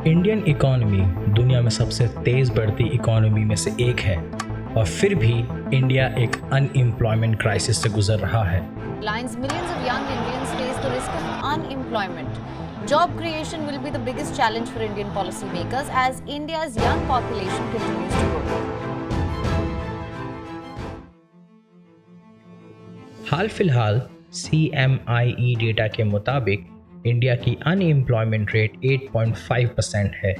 Indian economy दुनिया में सबसे तेज बढ़ती इकोनॉमी में से एक है और फिर भी इंडिया एक अनएम्प्लॉयमेंट क्राइसिस से गुजर रहा है। Millions of young Indians face the risk of unemployment. Job creation will be the biggest challenge for Indian policymakers as India's young population continues to grow. हाल फिलहाल CMIE डेटा के मुताबिक India की unemployment rate 8.5% है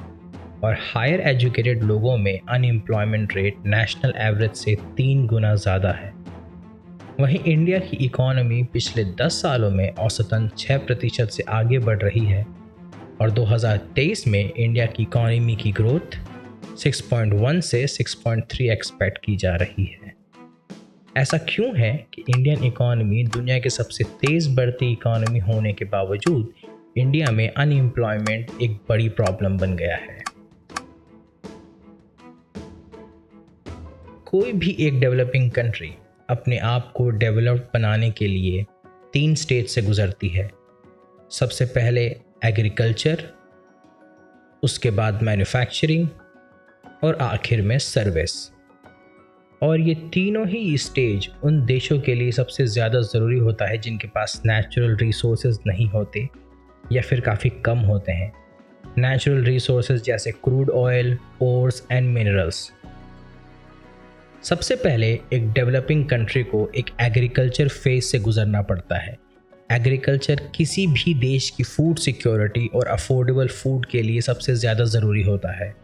और higher educated लोगों में unemployment rate national average से 3 गुना ज़्यादा है। वहीं इंडिया की इकोनॉमी पिछले 10 सालों में औसतन 6% से आगे बढ़ रही है और 2023 में इंडिया की इकोनॉमी की ग्रोथ 6.1 से 6.3 एक्सपेक्ट की जा रही है। ऐसा क्यों है कि इंडियन इकोनॉमी दुनिया के सबसे तेज़ बढ़ती इकोनॉमी होने के बावजूद इंडिया में अनएम्प्लॉयमेंट एक बड़ी प्रॉब्लम बन गया है? कोई भी एक डेवलपिंग कंट्री अपने आप को डेवलप्ड बनाने के लिए 3 स्टेज से गुजरती है। सबसे पहले एग्रीकल्चर, उसके बाद मैन्युफैक्चरिंग और आखिर में सर्विस। और ये तीनों ही स्टेज उन देशों के लिए सबसे ज़्यादा ज़रूरी होता है जिनके पास नेचुरल रिसोर्सेज नहीं होते या फिर काफ़ी कम होते हैं। नेचुरल रिसोर्सेज जैसे crude oil, ores and minerals. सबसे पहले एक डेवलपिंग कंट्री को एक एग्रीकल्चर फेज से गुजरना पड़ता है। एग्रीकल्चर किसी भी देश की फूड सिक्योरिटी और अफोर्डेबल फूड के लिए सबसे ज़्यादा ज़रूरी होता है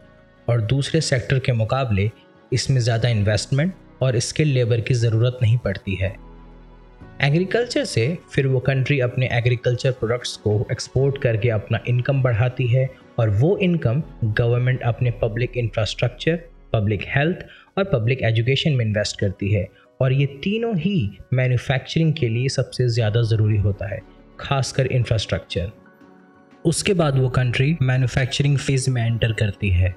और दूसरे सेक्टर के मुकाबले इसमें ज़्यादा इन्वेस्टमेंट और स्किल लेबर की ज़रूरत नहीं पड़ती है। एग्रीकल्चर से फिर वो कंट्री अपने एग्रीकल्चर प्रोडक्ट्स को एक्सपोर्ट करके अपना इनकम बढ़ाती है और वो इनकम गवर्नमेंट अपने पब्लिक इंफ्रास्ट्रक्चर, पब्लिक हेल्थ और पब्लिक एजुकेशन में इन्वेस्ट करती है और ये तीनों ही मैन्युफैक्चरिंग के लिए सबसे ज़्यादा ज़रूरी होता है, खासकर इंफ्रास्ट्रक्चर। उसके बाद वो कंट्री मैन्युफैक्चरिंग फेज़ में एंटर करती है।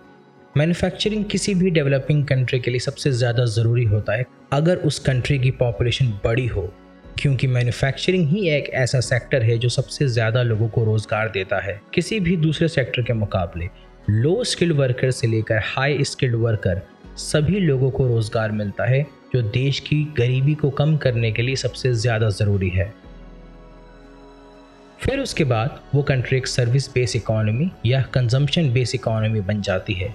मैन्युफैक्चरिंग किसी भी डेवलपिंग कंट्री के लिए सबसे ज़्यादा ज़रूरी होता है अगर उस कंट्री की पॉपुलेशन बड़ी हो, क्योंकि मैन्युफैक्चरिंग ही एक ऐसा सेक्टर है जो सबसे ज़्यादा लोगों को रोज़गार देता है किसी भी दूसरे सेक्टर के मुकाबले। लो स्किल्ड वर्कर से लेकर हाई स्किल्ड वर्कर सभी लोगों को रोज़गार मिलता है, जो देश की गरीबी को कम करने के लिए सबसे ज़्यादा ज़रूरी है। फिर उसके बाद वो कंट्री एक सर्विस बेस इकोनॉमी या कंजम्पशन बेस इकोनॉमी बन जाती है।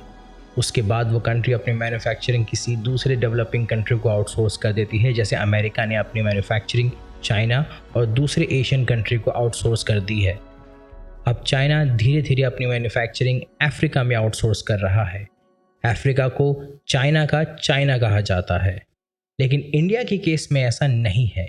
उसके बाद वो कंट्री अपनी मैन्युफैक्चरिंग किसी दूसरे डेवलपिंग कंट्री को आउटसोर्स कर देती है, जैसे अमेरिका ने अपनी मैन्युफैक्चरिंग चाइना और दूसरे एशियन कंट्री को आउटसोर्स कर दी है। अब चाइना धीरे धीरे अपनी मैन्युफैक्चरिंग अफ्रीका में आउटसोर्स कर रहा है। अफ्रीका को चाइना का चाइना कहा जाता है, लेकिन इंडिया के केस में ऐसा नहीं है।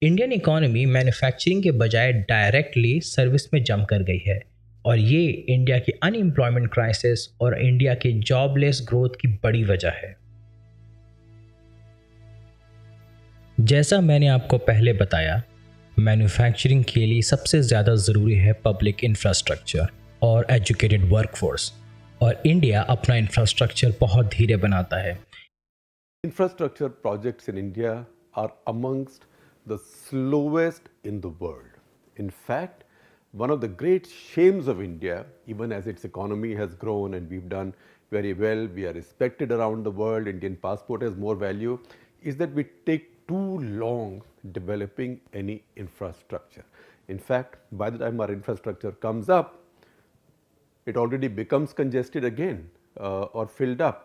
इंडियन इकोनॉमी मैन्युफैक्चरिंग के बजाय डायरेक्टली सर्विस में जंप कर गई है और ये इंडिया की अनएम्प्लॉयमेंट क्राइसिस और इंडिया की जॉबलेस ग्रोथ की बड़ी वजह है। जैसा मैंने आपको पहले बताया, मैन्युफैक्चरिंग के लिए सबसे ज़्यादा ज़रूरी है पब्लिक इंफ्रास्ट्रक्चर और एजुकेटेड वर्कफोर्स, और इंडिया अपना इंफ्रास्ट्रक्चर बहुत धीरे बनाता है। Infrastructure projects in India are amongst the slowest in the world. In fact, one of the great shames of India, even as its economy has grown and we've done very well, we are respected around the world, Indian passport has more value, is that we take too long developing any infrastructure. In fact, by the time our infrastructure comes up, it already becomes congested again or filled up.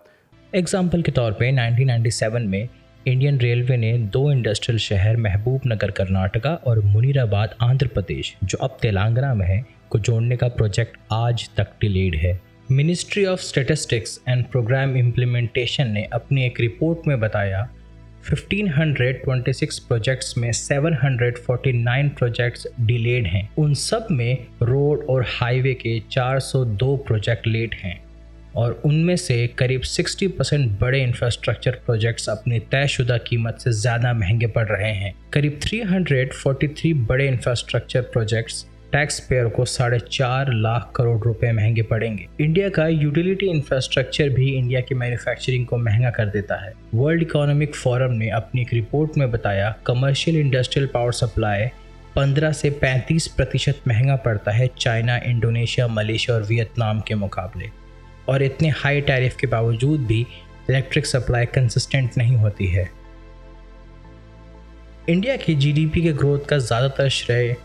Example के तौर पे 1997 में Indian railway ने 2 industrial शहर महबूब नगर कर्नाटका और मुनीराबाद आंध्र प्रदेश, जो अब तेलंगाना में है, को जोड़ने का प्रोजेक्ट आज तक डिलेड है। Ministry of statistics and programme implementation ने अपनी एक रिपोर्ट में बताया 1526 प्रोजेक्ट्स में 749 प्रोजेक्ट्स डिलेड हैं। उन सब में रोड और हाईवे के 402 प्रोजेक्ट लेट हैं और उनमें से करीब 60% बड़े इंफ्रास्ट्रक्चर प्रोजेक्ट्स अपनी तयशुदा कीमत से ज़्यादा महंगे पड़ रहे हैं। करीब 343 बड़े इंफ्रास्ट्रक्चर प्रोजेक्ट्स टैक्स पेयर को 4.5 लाख करोड़ रुपए महंगे पड़ेंगे। इंडिया का यूटिलिटी इंफ्रास्ट्रक्चर भी इंडिया की मैन्युफैक्चरिंग को महंगा कर देता है। वर्ल्ड इकोनॉमिक फोरम ने अपनी एक रिपोर्ट में बताया कमर्शियल इंडस्ट्रियल पावर सप्लाई 15 से 35% महंगा पड़ता है चाइना, इंडोनेशिया, मलेशिया और वियतनाम के मुकाबले। और इतने हाई टैरिफ के बावजूद भी इलेक्ट्रिक सप्लाई कंसिस्टेंट नहीं होती है। इंडिया की जीडीपी के ग्रोथ का ज़्यादातर श्रेय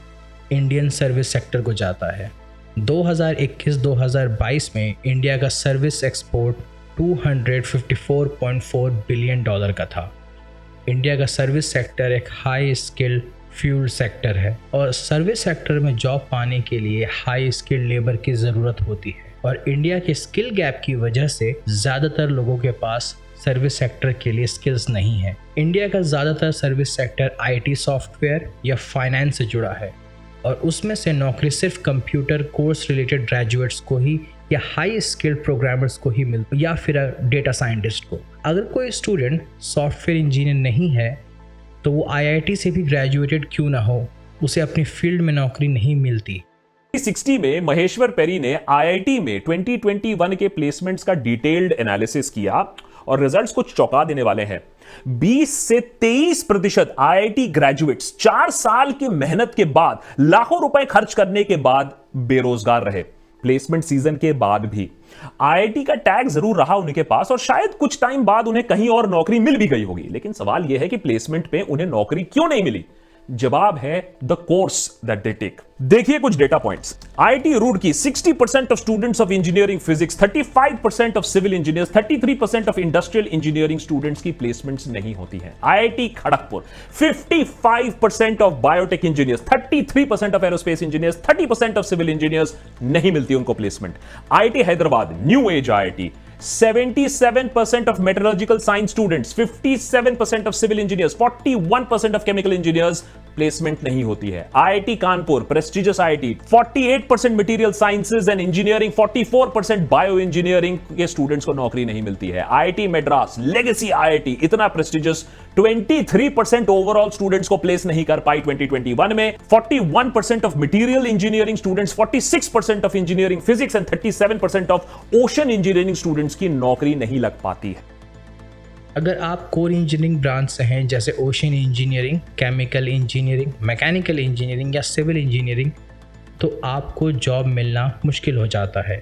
इंडियन सर्विस सेक्टर को जाता है। 2021-2022 में इंडिया का सर्विस एक्सपोर्ट $254.4 बिलियन का था। इंडिया का सर्विस सेक्टर एक हाई स्किल्ड फ्यूल सेक्टर है और सर्विस सेक्टर में जॉब पाने के लिए हाई स्किल्ड लेबर की ज़रूरत होती है और इंडिया के स्किल गैप की वजह से ज़्यादातर लोगों के पास सर्विस सेक्टर के लिए स्किल्स नहीं है। इंडिया का ज़्यादातर सर्विस सेक्टर आईटी सॉफ्टवेयर या फाइनेंस से जुड़ा है और उसमें से नौकरी सिर्फ कंप्यूटर कोर्स रिलेटेड ग्रेजुएट्स को ही या हाई स्किल्ड प्रोग्रामर्स को ही मिलती या फिर डेटा साइंटिस्ट को। अगर कोई स्टूडेंट सॉफ्टवेयर इंजीनियर नहीं है तो वो आईआईटी से भी ग्रेजुएटेड क्यों ना हो, उसे अपनी फील्ड में नौकरी नहीं मिलती। 2060 में महेश्वर पेरी ने आईआईटी में 2021 के प्लेसमेंट्स का डिटेल्ड एनालिसिस किया और रिजल्ट्स कुछ चौंका देने वाले हैं। 20 से 23% आईआईटी ग्रेजुएट्स 4 साल की मेहनत के बाद, लाखों रुपए खर्च करने के बाद बेरोजगार रहे। प्लेसमेंट सीजन के बाद भी आईआईटी का टैग जरूर रहा उनके पास और शायद कुछ टाइम बाद उन्हें कहीं और नौकरी मिल भी गई होगी, लेकिन सवाल यह है कि प्लेसमेंट पे उन्हें नौकरी क्यों नहीं मिली। जवाब है the course that they take. देखिए कुछ data points. IIT Roorkee 60% of students of engineering physics, 35% of civil engineers, 33% of industrial engineering students की प्लेसमेंट्स नहीं होती हैं। IIT Kharagpur 55% of biotech engineers, 33% of aerospace engineers, 30% of civil engineers नहीं मिलती उनको placement. IIT Hyderabad new age IIT 77% of meteorological science students, 57% of civil engineers, 41% of chemical engineers placement नहीं होती है। IIT Kanpur prestigious IIT 48% material sciences and engineering, 44% bio engineering के students को नौकरी नहीं मिलती है। आईआईटी मद्रास लेगेसी आईआईटी इतना प्रेस्टिजियस 23% ओवरऑल स्टूडेंट्स को प्लेस नहीं कर पाई 2021 में। 41% of material engineering students, 46% of engineering physics and 37% of ocean engineering students की नौकरी नहीं लग पाती है। अगर आप कोर इंजीनियरिंग ब्रांच से हैं जैसे ocean engineering, chemical engineering, mechanical engineering या सिविल इंजीनियरिंग, तो आपको जॉब मिलना मुश्किल हो जाता है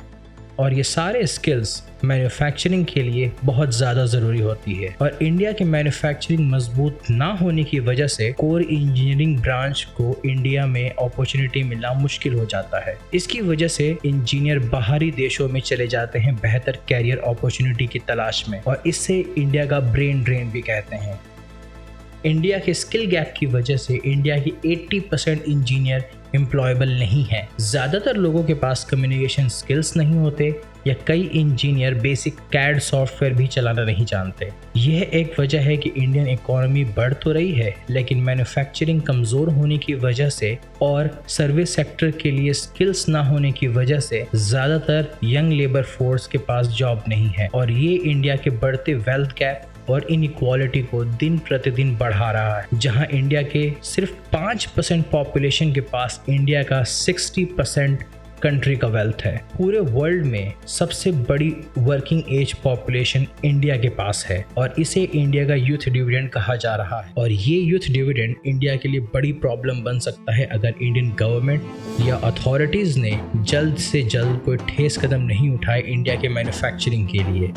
और ये सारे स्किल्स मैन्युफैक्चरिंग के लिए बहुत ज़्यादा ज़रूरी होती है और इंडिया की मैन्युफैक्चरिंग मजबूत ना होने की वजह से कोर इंजीनियरिंग ब्रांच को इंडिया में अपॉर्चुनिटी मिलना मुश्किल हो जाता है। इसकी वजह से इंजीनियर बाहरी देशों में चले जाते हैं बेहतर कैरियर अपॉर्चुनिटी की तलाश में और इससे इंडिया का ब्रेन ड्रेन भी कहते हैं। इंडिया के स्किल गैप की वजह से इंडिया की 80% इंजीनियर एम्प्लॉयबल नहीं है। ज़्यादातर लोगों के पास कम्युनिकेशन स्किल्स नहीं होते या कई इंजीनियर बेसिक कैड सॉफ्टवेयर भी चलाना नहीं जानते। यह एक वजह है कि इंडियन इकोनॉमी बढ़ तो रही है लेकिन मैन्युफैक्चरिंग कमज़ोर होने की वजह से और सर्विस सेक्टर के लिए स्किल्स ना होने की वजह से ज़्यादातर यंग लेबर फोर्स के पास जॉब नहीं है और ये इंडिया के बढ़ते वेल्थ गैप और इनइक्वालिटी को दिन प्रतिदिन बढ़ा रहा है। जहां इंडिया के सिर्फ 5% पॉपुलेशन के पास इंडिया का 60% कंट्री का वेल्थ है। पूरे वर्ल्ड में सबसे बड़ी वर्किंग एज पॉपुलेशन इंडिया के पास है और इसे इंडिया का यूथ डिविडेंड कहा जा रहा है और ये यूथ डिविडेंड इंडिया के लिए बड़ी प्रॉब्लम बन सकता है अगर इंडियन गवर्नमेंट या अथॉरिटीज़ ने जल्द से जल्द कोई ठोस कदम नहीं उठाए इंडिया के मैन्युफैक्चरिंग के लिए।